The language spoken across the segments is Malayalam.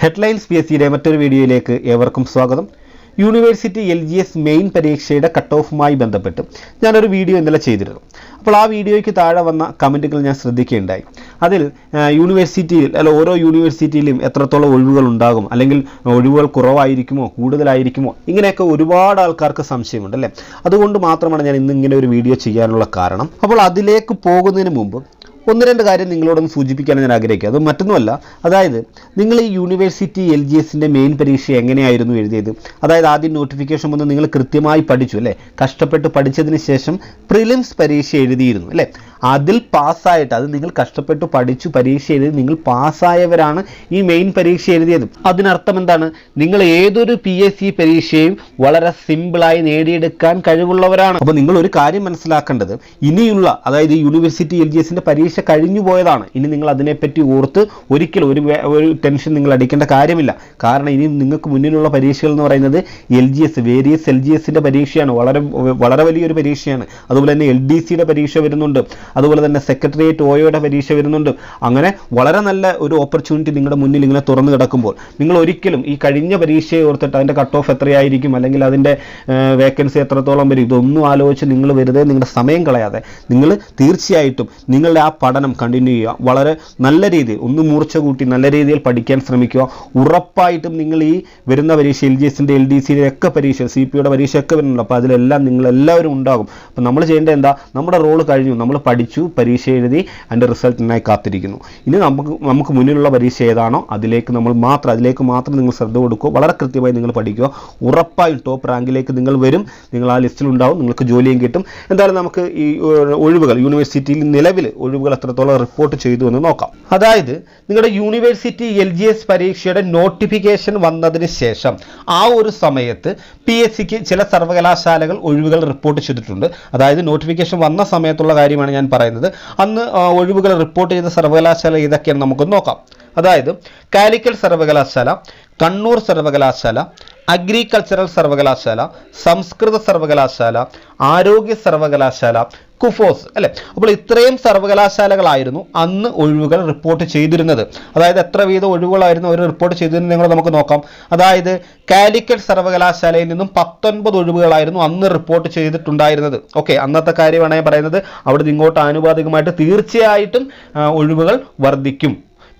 ഹെഡ്ലൈൻസ് PSCയുടെ മറ്റൊരു വീഡിയോയിലേക്ക് ഏവർക്കും സ്വാഗതം. യൂണിവേഴ്സിറ്റി LGS മെയിൻ പരീക്ഷയുടെ കട്ട് ഓഫുമായി ബന്ധപ്പെട്ട് ഞാനൊരു വീഡിയോ ഇന്നലെ ചെയ്തിരുന്നു. അപ്പോൾ ആ വീഡിയോയ്ക്ക് താഴെ വന്ന കമൻറ്റുകൾ ഞാൻ ശ്രദ്ധിക്കുകയുണ്ടായി. അതിൽ യൂണിവേഴ്സിറ്റിയിൽ ഓരോ യൂണിവേഴ്സിറ്റിയിലും എത്രത്തോളം ഒഴിവുകൾ ഉണ്ടാകും, അല്ലെങ്കിൽ ഒഴിവുകൾ കുറവായിരിക്കുമോ കൂടുതലായിരിക്കുമോ, ഇങ്ങനെയൊക്കെ ഒരുപാട് ആൾക്കാർക്ക് സംശയമുണ്ട് അല്ലേ. അതുകൊണ്ട് മാത്രമാണ് ഞാൻ ഇന്നിങ്ങനെ ഒരു വീഡിയോ ചെയ്യാനുള്ള കാരണം. അപ്പോൾ അതിലേക്ക് പോകുന്നതിന് മുമ്പ് ഒന്ന് രണ്ട് കാര്യം നിങ്ങളോടൊന്ന് സൂചിപ്പിക്കാൻ ഞാൻ ആഗ്രഹിക്കുക. അത് മറ്റൊന്നുമല്ല, അതായത് നിങ്ങൾ ഈ യൂണിവേഴ്സിറ്റി LGSൻ്റെ മെയിൻ പരീക്ഷ എങ്ങനെയായിരുന്നു എഴുതിയത്? അതായത് ആദ്യം നോട്ടിഫിക്കേഷൻ വന്ന് നിങ്ങൾ കൃത്യമായി പഠിച്ചു അല്ലേ, കഷ്ടപ്പെട്ട് പഠിച്ചതിന് ശേഷം പ്രിലിംസ് പരീക്ഷ എഴുതിയിരുന്നു അല്ലേ. അതിൽ പാസ്സായിട്ട്, അത് നിങ്ങൾ കഷ്ടപ്പെട്ട് പഠിച്ചു പരീക്ഷ എഴുതി നിങ്ങൾ പാസ്സായവരാണ് ഈ മെയിൻ പരീക്ഷ എഴുതിയത്. അതിനർത്ഥം എന്താണ്? നിങ്ങൾ ഏതൊരു PSC പരീക്ഷയും വളരെ സിമ്പിളായി നേടിയെടുക്കാൻ കഴിവുള്ളവരാണ്. അപ്പോൾ നിങ്ങൾ ഒരു കാര്യം മനസ്സിലാക്കേണ്ടത്, ഇനിയുള്ള അതായത് യൂണിവേഴ്സിറ്റി LGSൻ്റെ പരീക്ഷ കഴിഞ്ഞു പോയതാണ്. ഇനി നിങ്ങൾ അതിനെപ്പറ്റി ഓർത്ത് ഒരിക്കലും ഒരു ടെൻഷൻ നിങ്ങൾ അടിക്കേണ്ട കാര്യമില്ല. കാരണം ഇനി നിങ്ങൾക്ക് മുന്നിലുള്ള പരീക്ഷകൾ എന്ന് പറയുന്നത് വേരിയസ് LGSൻ്റെ പരീക്ഷയാണ്. വളരെ വലിയൊരു പരീക്ഷയാണ്. അതുപോലെ തന്നെ LDCയുടെ പരീക്ഷ വരുന്നുണ്ട്. അതുപോലെ തന്നെ സെക്രട്ടേറിയറ്റ് OAയുടെ പരീക്ഷ വരുന്നുണ്ട്. അങ്ങനെ വളരെ നല്ല ഒരു ഓപ്പർച്യൂണിറ്റി നിങ്ങളുടെ മുന്നിൽ ഇങ്ങനെ തുറന്നു കിടക്കുമ്പോൾ നിങ്ങൾ ഒരിക്കലും ഈ കഴിഞ്ഞ പരീക്ഷയെ ഓർത്തിട്ട് അതിൻ്റെ കട്ട് ഓഫ് എത്രയായിരിക്കും, അല്ലെങ്കിൽ അതിൻ്റെ വേക്കൻസി എത്രത്തോളം വരും, ഇതൊന്നും ആലോചിച്ച് നിങ്ങൾ വെറുതെ നിങ്ങളുടെ സമയം കളയാതെ നിങ്ങൾ തീർച്ചയായിട്ടും നിങ്ങളുടെ ആ പഠനം കണ്ടിന്യൂ ചെയ്യുക. വളരെ നല്ല രീതിയിൽ ഒന്ന് മൂർച്ച കൂട്ടി നല്ല രീതിയിൽ പഠിക്കാൻ ശ്രമിക്കുക. ഉറപ്പായിട്ടും നിങ്ങൾ ഈ വരുന്ന പരീക്ഷ LGSൻ്റെ LDCയുടെ ഒക്കെ പരീക്ഷ, CPയുടെ പരീക്ഷയൊക്കെ വരുന്നുണ്ട്. അപ്പോൾ അതിലെല്ലാം നിങ്ങളെല്ലാവരും ഉണ്ടാകും. അപ്പോൾ നമ്മൾ ചെയ്യേണ്ടത് എന്താ? നമ്മുടെ റോള് കഴിഞ്ഞു, നമ്മൾ പഠിച്ചു, പരീക്ഷ എഴുതി, അതിൻ്റെ റിസൾട്ടിനായി കാത്തിരിക്കുന്നു. ഇനി നമുക്ക് മുന്നിലുള്ള പരീക്ഷ ഏതാണോ അതിലേക്ക് മാത്രം നിങ്ങൾ ശ്രദ്ധ കൊടുക്കുക. വളരെ കൃത്യമായി നിങ്ങൾ പഠിക്കുക. ഉറപ്പായും ടോപ്പ് റാങ്കിലേക്ക് നിങ്ങൾ വരും. നിങ്ങൾ ആ ലിസ്റ്റിലുണ്ടാവും. നിങ്ങൾക്ക് ജോലിയും കിട്ടും. എന്തായാലും നമുക്ക് ഈ ഒഴിവുകൾ, യൂണിവേഴ്സിറ്റിയിൽ നിലവിൽ ഒഴിവുകൾ എത്രത്തോളം റിപ്പോർട്ട് ചെയ്തു എന്ന് നോക്കാം. അതായത് നിങ്ങളുടെ യൂണിവേഴ്സിറ്റി LGS പരീക്ഷയുടെ നോട്ടിഫിക്കേഷൻ വന്നതിന് ശേഷം ആ ഒരു സമയത്ത് PSCക്ക് ചില സർവകലാശാലകൾ ഒഴിവുകൾ റിപ്പോർട്ട് ചെയ്തിട്ടുണ്ട്. അതായത് നോട്ടിഫിക്കേഷൻ വന്ന സമയത്തുള്ള കാര്യമാണ് ഞാൻ പറയുന്നത്. അന്ന് ഒഴിവുകൾ റിപ്പോർട്ട് ചെയ്ത സർവകലാശാല ഏതൊക്കെയാണ് നമുക്കൊന്ന് നോക്കാം. അതായത് കാലിക്കറ്റ് സർവകലാശാല, കണ്ണൂർ സർവകലാശാല, അഗ്രികൾച്ചറൽ സർവകലാശാല, സംസ്കൃത സർവകലാശാല, ആരോഗ്യ സർവകലാശാല, കുഫോസ് അല്ലെ. അപ്പോൾ ഇത്രയും സർവകലാശാലകളായിരുന്നു അന്ന് ഒഴിവുകൾ റിപ്പോർട്ട് ചെയ്തിരുന്നത്. അതായത് എത്ര വീതം ഒഴിവുകളായിരുന്നു അവർ റിപ്പോർട്ട് ചെയ്തിരുന്നത് നമുക്ക് നോക്കാം. അതായത് കാലിക്കറ്റ് സർവകലാശാലയിൽ നിന്നും 19 ഒഴിവുകളായിരുന്നു അന്ന് റിപ്പോർട്ട് ചെയ്തിട്ടുണ്ടായിരുന്നത്. ഓക്കെ, അന്നത്തെ കാര്യമാണ് ഞാൻ പറയുന്നത്. അവിടെ ഇങ്ങോട്ട് ആനുപാതികമായിട്ട് തീർച്ചയായിട്ടും ഒഴിവുകൾ വർദ്ധിക്കും.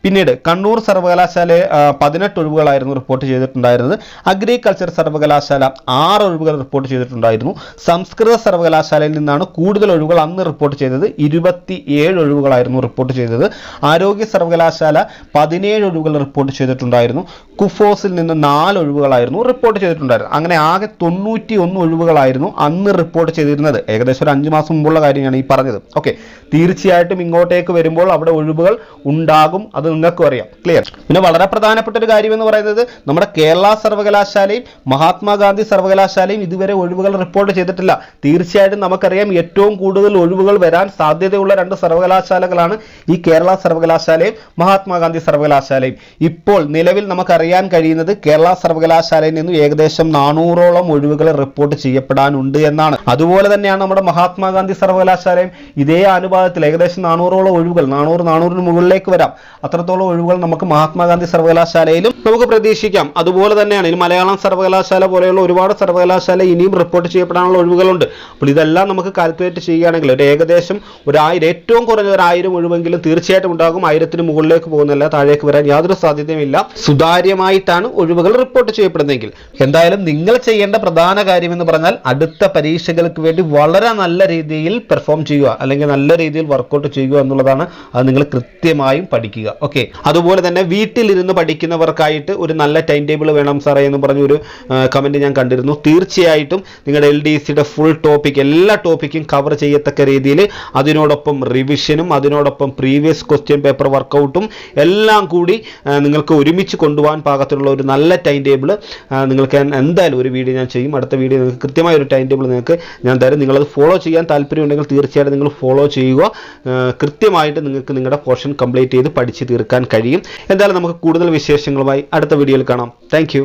പിന്നീട് കണ്ണൂർ സർവകലാശാല 18 ഒഴിവുകളായിരുന്നു റിപ്പോർട്ട് ചെയ്തിട്ടുണ്ടായിരുന്നത്. അഗ്രികൾച്ചർ സർവകലാശാല 6 ഒഴിവുകൾ റിപ്പോർട്ട് ചെയ്തിട്ടുണ്ടായിരുന്നു. സംസ്കൃത സർവകലാശാലയിൽ നിന്നാണ് കൂടുതൽ ഒഴിവുകൾ അന്ന് റിപ്പോർട്ട് ചെയ്തത്. 27 ഒഴിവുകളായിരുന്നു റിപ്പോർട്ട് ചെയ്തത്. ആരോഗ്യ സർവകലാശാല 17 ഒഴിവുകൾ റിപ്പോർട്ട് ചെയ്തിട്ടുണ്ടായിരുന്നു. കുഫോസിൽ നിന്ന് 4 ഒഴിവുകളായിരുന്നു റിപ്പോർട്ട് ചെയ്തിട്ടുണ്ടായിരുന്നത്. അങ്ങനെ ആകെ 91 ഒഴിവുകളായിരുന്നു അന്ന് റിപ്പോർട്ട് ചെയ്തിരുന്നത്. ഏകദേശം ഒരു 5 മാസം മുമ്പുള്ള കാര്യമാണ് ഈ പറഞ്ഞത്. ഓക്കെ, തീർച്ചയായിട്ടും ഇങ്ങോട്ടേക്ക് വരുമ്പോൾ അവിടെ ഒഴിവുകൾ ഉണ്ടാകും. അത് നിങ്ങൾക്കും അറിയാം. ക്ലിയർ. പിന്നെ വളരെ പ്രധാനപ്പെട്ട ഒരു കാര്യം എന്ന് പറയുന്നത്, നമ്മുടെ കേരള സർവകലാശാലയും മഹാത്മാഗാന്ധി സർവകലാശാലയും ഇതുവരെ ഒഴിവുകൾ റിപ്പോർട്ട് ചെയ്തിട്ടില്ല. തീർച്ചയായിട്ടും നമുക്കറിയാം ഏറ്റവും കൂടുതൽ ഒഴിവുകൾ വരാൻ സാധ്യതയുള്ള 2 സർവകലാശാലകളാണ് ഈ കേരള സർവകലാശാലയും മഹാത്മാഗാന്ധി സർവകലാശാലയും. ഇപ്പോൾ നിലവിൽ നമുക്കറിയാൻ കഴിയുന്നത് കേരള സർവകലാശാലയിൽ നിന്നും ഏകദേശം 400ഓളം ഒഴിവുകൾ റിപ്പോർട്ട് ചെയ്യപ്പെടാനുണ്ട് എന്നാണ്. അതുപോലെ തന്നെയാണ് നമ്മുടെ മഹാത്മാഗാന്ധി സർവകലാശാലയും ഇതേ അനുപാതത്തിൽ ഏകദേശം 400ഓളം ഒഴിവുകൾ, 400 മുകളിലേക്ക് വരാം. അത്രത്തോളം ഒഴിവുകൾ നമുക്ക് മഹാത്മാഗാന്ധി സർവകലാശാലയിലും നമുക്ക് പ്രതീക്ഷിക്കാം. അതുപോലെ തന്നെയാണ് ഈ മലയാളം സർവകലാശാല പോലെയുള്ള ഒരുപാട് സർവകലാശാല ഇനിയും റിപ്പോർട്ട് ചെയ്യപ്പെടാനുള്ള ഒഴിവുകളുണ്ട്. അപ്പോൾ ഇതെല്ലാം നമുക്ക് കാൽക്കുലേറ്റ് ചെയ്യുകയാണെങ്കിൽ ഒരു ഏകദേശം 1000, ഏറ്റവും കുറഞ്ഞ 1000 ഒഴിവെങ്കിലും തീർച്ചയായിട്ടും ഉണ്ടാകും. 1000ന് മുകളിലേക്ക് പോകുന്നില്ല, താഴേക്ക് വരാൻ യാതൊരു സാധ്യതയുമില്ല. സുതാര്യമായിട്ടാണ് ഒഴിവുകൾ റിപ്പോർട്ട് ചെയ്യപ്പെടുന്നതെങ്കിൽ. എന്തായാലും നിങ്ങൾ ചെയ്യേണ്ട പ്രധാന കാര്യം എന്ന് പറഞ്ഞാൽ അടുത്ത പരീക്ഷകൾക്ക് വേണ്ടി വളരെ നല്ല രീതിയിൽ പെർഫോം ചെയ്യുക, അല്ലെങ്കിൽ നല്ല രീതിയിൽ വർക്കൗട്ട് ചെയ്യുക എന്നുള്ളതാണ്. അത് നിങ്ങൾ കൃത്യമായും പഠിക്കുക. ഓക്കെ, അതുപോലെ തന്നെ വീട്ടിലിരുന്ന് പഠിക്കുന്നവർക്കായിട്ട് ഒരു നല്ല ടൈം ടേബിൾ വേണം സാറേ എന്ന് പറഞ്ഞൊരു കമന്റ് ഞാൻ കണ്ടിരുന്നു. തീർച്ചയായിട്ടും നിങ്ങളുടെ LDCയുടെ ഫുൾ ടോപ്പിക്, എല്ലാ ടോപ്പിക്കും കവർ ചെയ്യത്തക്ക രീതിയിൽ അതിനോടൊപ്പം റിവിഷനും അതിനോടൊപ്പം പ്രീവിയസ് ക്വസ്റ്റ്യൻ പേപ്പർ വർക്കൗട്ടും എല്ലാം കൂടി നിങ്ങൾക്ക് ഒരുമിച്ച് കൊണ്ടുപോകാൻ പാകത്തിലുള്ള ഒരു നല്ല ടൈം ടേബിൾ നിങ്ങൾക്ക് എന്തായാലും ഒരു വീഡിയോ ഞാൻ ചെയ്യും. അടുത്ത വീഡിയോ നിങ്ങൾക്ക് കൃത്യമായ ഒരു ടൈം ടേബിൾ നിങ്ങൾക്ക് ഞാൻ തരും. നിങ്ങളത് ഫോളോ ചെയ്യാൻ താല്പര്യമുണ്ടെങ്കിൽ തീർച്ചയായിട്ടും നിങ്ങൾ ഫോളോ ചെയ്യുക. കൃത്യമായിട്ട് നിങ്ങൾക്ക് നിങ്ങളുടെ പോർഷൻ കംപ്ലീറ്റ് ചെയ്ത് പഠിച്ച് തീർക്കാൻ കഴിയും. എന്തായാലും നമുക്ക് കൂടുതൽ വിശേഷങ്ങളുമായി അടുത്ത വീഡിയോയിൽ കാണാം. Thank you.